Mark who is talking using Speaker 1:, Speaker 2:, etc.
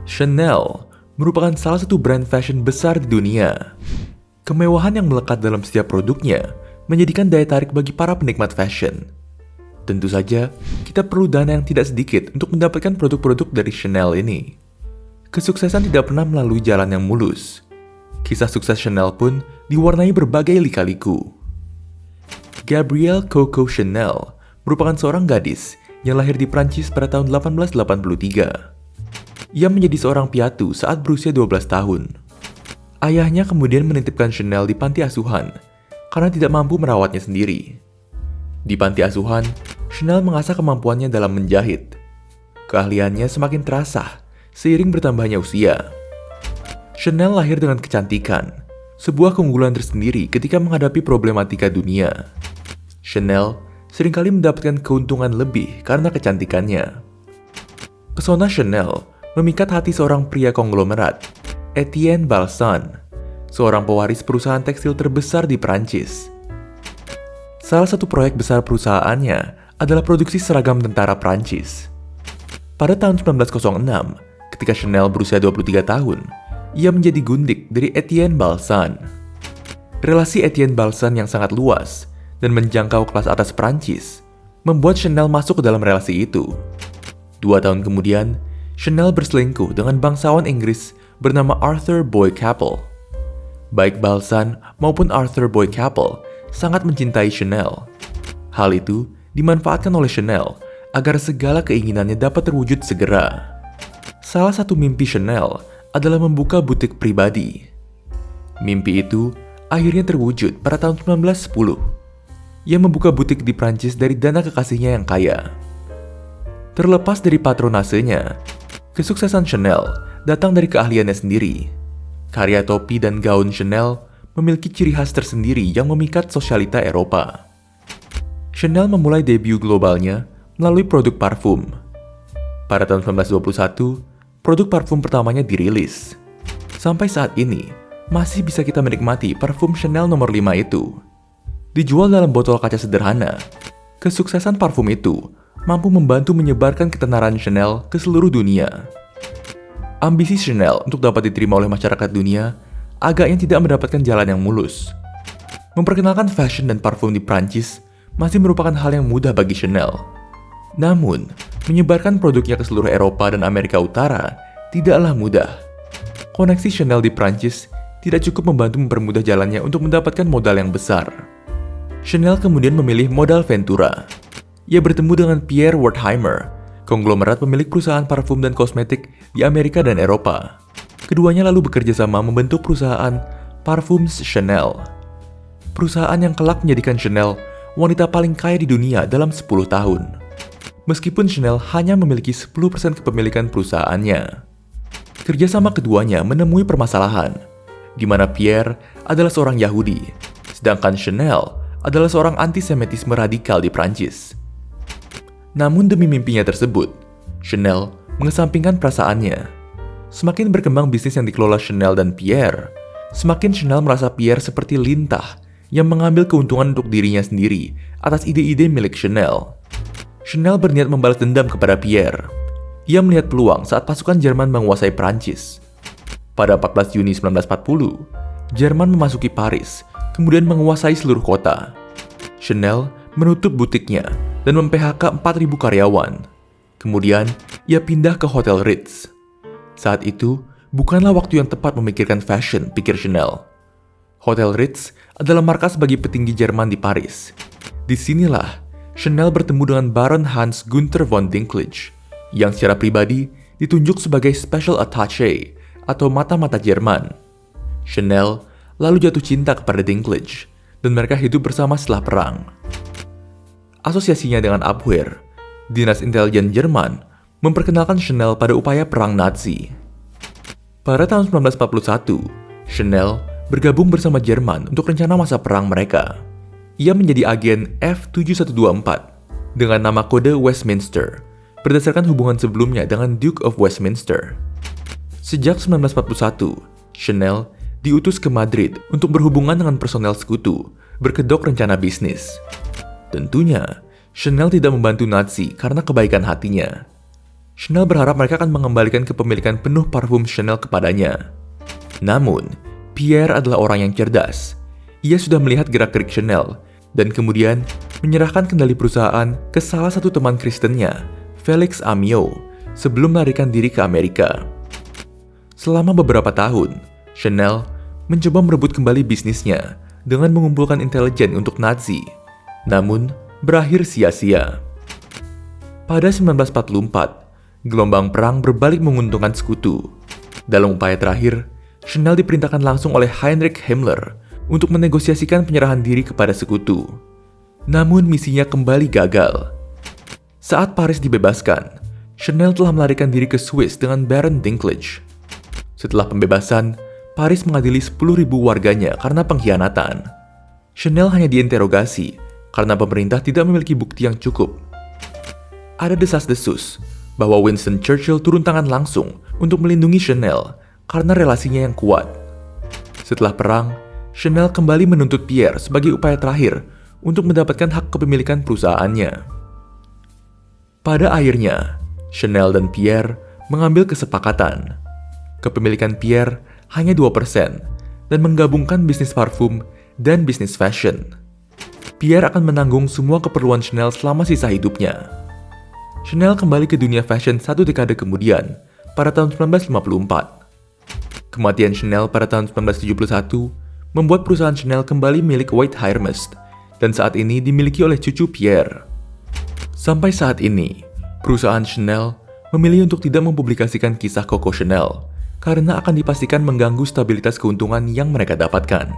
Speaker 1: Chanel merupakan salah satu brand fashion besar di dunia. Kemewahan yang melekat dalam setiap produknya menjadikan daya tarik bagi para penikmat fashion. Tentu saja, kita perlu dana yang tidak sedikit untuk mendapatkan produk-produk dari Chanel ini. Kesuksesan tidak pernah melalui jalan yang mulus. Kisah sukses Chanel pun diwarnai berbagai lika-liku. Gabrielle Coco Chanel merupakan seorang gadis yang lahir di Prancis pada tahun 1883. Ia menjadi seorang piatu saat berusia 12 tahun. Ayahnya kemudian menitipkan Chanel di panti asuhan karena tidak mampu merawatnya sendiri. Di panti asuhan, Chanel mengasah kemampuannya dalam menjahit. Keahliannya semakin terasa seiring bertambahnya usia. Chanel lahir dengan kecantikan, sebuah keunggulan tersendiri ketika menghadapi problematika dunia. Chanel seringkali mendapatkan keuntungan lebih karena kecantikannya. Pesona Chanel memikat hati seorang pria konglomerat, Etienne Balsan, seorang pewaris perusahaan tekstil terbesar di Prancis. Salah satu proyek besar perusahaannya adalah produksi seragam tentara Prancis. Pada tahun 1906, ketika Chanel berusia 23 tahun, ia menjadi gundik dari Etienne Balsan. Relasi Etienne Balsan yang sangat luas dan menjangkau kelas atas Prancis membuat Chanel masuk ke dalam relasi itu. 2 tahun kemudian, Chanel berselingkuh dengan bangsawan Inggris bernama Arthur Boy Capel. Baik Balsan maupun Arthur Boy Capel sangat mencintai Chanel. Hal itu dimanfaatkan oleh Chanel agar segala keinginannya dapat terwujud segera. Salah satu mimpi Chanel adalah membuka butik pribadi. Mimpi itu akhirnya terwujud pada tahun 1910. Ia membuka butik di Prancis dari dana kekasihnya yang kaya. Terlepas dari patronasenya, kesuksesan Chanel datang dari keahliannya sendiri. Karya topi dan gaun Chanel memiliki ciri khas tersendiri yang memikat sosialita Eropa. Chanel memulai debut globalnya melalui produk parfum. Pada tahun 1921, produk parfum pertamanya dirilis. Sampai saat ini, masih bisa kita menikmati parfum Chanel nomor 5 itu. Dijual dalam botol kaca sederhana, kesuksesan parfum itu mampu membantu menyebarkan ketenaran Chanel ke seluruh dunia. Ambisi Chanel untuk dapat diterima oleh masyarakat dunia agaknya tidak mendapatkan jalan yang mulus. Memperkenalkan fashion dan parfum di Prancis masih merupakan hal yang mudah bagi Chanel. Namun, menyebarkan produknya ke seluruh Eropa dan Amerika Utara tidaklah mudah. Koneksi Chanel di Prancis tidak cukup membantu mempermudah jalannya untuk mendapatkan modal yang besar. Chanel kemudian memilih modal Ventura. Ia bertemu dengan Pierre Wertheimer, konglomerat pemilik perusahaan parfum dan kosmetik di Amerika dan Eropa. Keduanya lalu bekerja sama membentuk perusahaan Parfums Chanel. Perusahaan yang kelak menjadikan Chanel wanita paling kaya di dunia dalam 10 tahun. Meskipun Chanel hanya memiliki 10% kepemilikan perusahaannya. Kerjasama keduanya menemui permasalahan, di mana Pierre adalah seorang Yahudi, sedangkan Chanel adalah seorang antisemitisme radikal di Prancis. Namun demi mimpinya tersebut, Chanel mengesampingkan perasaannya. Semakin berkembang bisnis yang dikelola Chanel dan Pierre, semakin Chanel merasa Pierre seperti lintah yang mengambil keuntungan untuk dirinya sendiri atas ide-ide milik Chanel. Chanel berniat membalas dendam kepada Pierre. Ia melihat peluang saat pasukan Jerman menguasai Prancis. Pada 14 Juni 1940, Jerman memasuki Paris, kemudian menguasai seluruh kota. Chanel menutup butiknya dan mem-PHK 4.000 karyawan. Kemudian, ia pindah ke Hotel Ritz. Saat itu, bukanlah waktu yang tepat memikirkan fashion, pikir Chanel. Hotel Ritz adalah markas bagi petinggi Jerman di Paris. Disinilah, Chanel bertemu dengan Baron Hans Gunther von Dinklage, yang secara pribadi ditunjuk sebagai Special Attaché atau mata-mata Jerman. Chanel lalu jatuh cinta kepada Dinklage, dan mereka hidup bersama setelah perang. Asosiasinya dengan Abwehr, Dinas Intelijen Jerman, memperkenalkan Chanel pada upaya perang Nazi. Pada tahun 1941, Chanel bergabung bersama Jerman untuk rencana masa perang mereka. Ia menjadi agen F7124 dengan nama kode Westminster, berdasarkan hubungan sebelumnya dengan Duke of Westminster. Sejak 1941, Chanel diutus ke Madrid untuk berhubungan dengan personel sekutu, berkedok rencana bisnis. Tentunya, Chanel tidak membantu Nazi karena kebaikan hatinya. Chanel berharap mereka akan mengembalikan kepemilikan penuh parfum Chanel kepadanya. Namun, Pierre adalah orang yang cerdas. Ia sudah melihat gerak-gerik Chanel dan kemudian menyerahkan kendali perusahaan ke salah satu teman Kristennya, Felix Amiot, sebelum melarikan diri ke Amerika. Selama beberapa tahun, Chanel mencoba merebut kembali bisnisnya dengan mengumpulkan intelijen untuk Nazi, namun berakhir sia-sia. Pada 1944, gelombang perang berbalik menguntungkan sekutu. Dalam upaya terakhir, Chanel diperintahkan langsung oleh Heinrich Himmler untuk menegosiasikan penyerahan diri kepada sekutu. Namun misinya kembali gagal. Saat Paris dibebaskan, Chanel telah melarikan diri ke Swiss dengan Baron Dinklage. Setelah pembebasan, Paris mengadili 10.000 warganya karena pengkhianatan. Chanel hanya diinterogasi karena pemerintah tidak memiliki bukti yang cukup. Ada desas-desus bahwa Winston Churchill turun tangan langsung untuk melindungi Chanel karena relasinya yang kuat. Setelah perang, Chanel kembali menuntut Pierre sebagai upaya terakhir untuk mendapatkan hak kepemilikan perusahaannya. Pada akhirnya, Chanel dan Pierre mengambil kesepakatan. Kepemilikan Pierre hanya 2% dan menggabungkan bisnis parfum dan bisnis fashion. Pierre akan menanggung semua keperluan Chanel selama sisa hidupnya. Chanel kembali ke dunia fashion 1 dekade kemudian, pada tahun 1954. Kematian Chanel pada tahun 1971 membuat perusahaan Chanel kembali milik White Hermes dan saat ini dimiliki oleh cucu Pierre. Sampai saat ini, perusahaan Chanel memilih untuk tidak mempublikasikan kisah Coco Chanel karena akan dipastikan mengganggu stabilitas keuntungan yang mereka dapatkan.